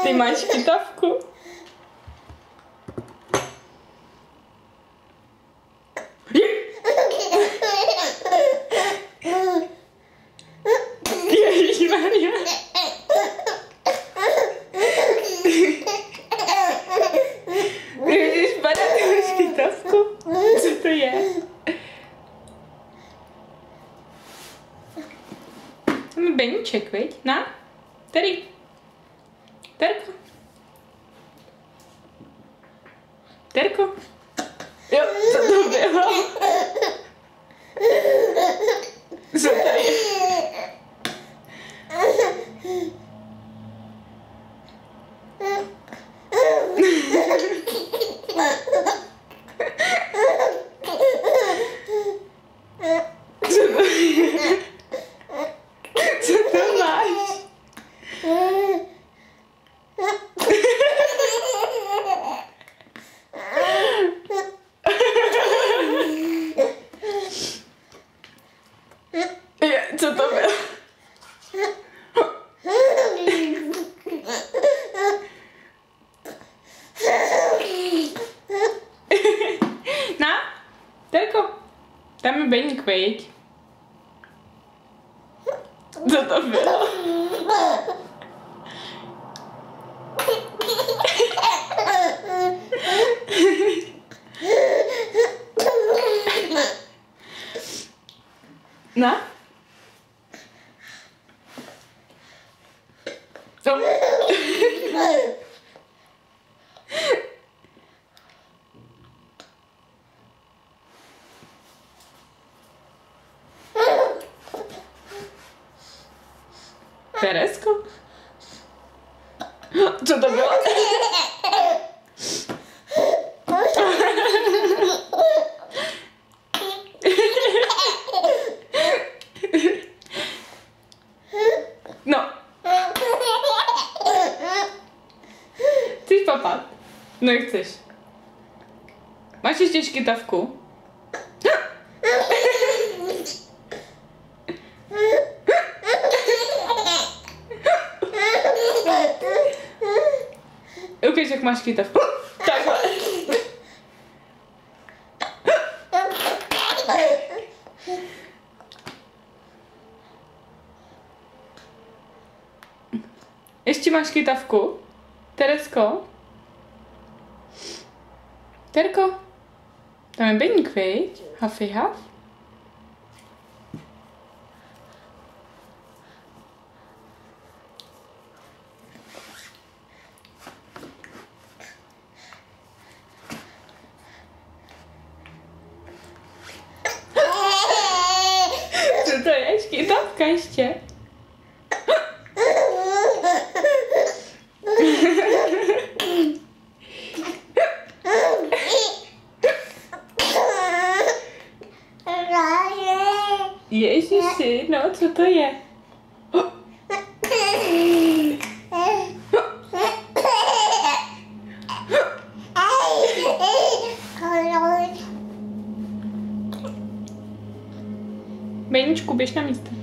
Ty máš kytavku. Ježišmarja. Ježišmarja, ty máš kytavku. Co to je? Máme Beníček, viď? Na? Tady. Terko. Terko. Jo, co to bylo? Co to je? Co to máš? Co to bylo? Na? Terko, tam je Beník, viď? Co to bylo? Na? Co? Teresko? Co to bylo? No. Chceš papat? Nechceš. Máš ještě kytavku? Ukaž, jak máš kytavku. Takhle. Ještě máš kytavku? Teresko? Terko? Tam je Beník, viď? Hafy haf? Co to je? Kytavka ještě? Ježiši, no co to je? Beníčku, běž na místo.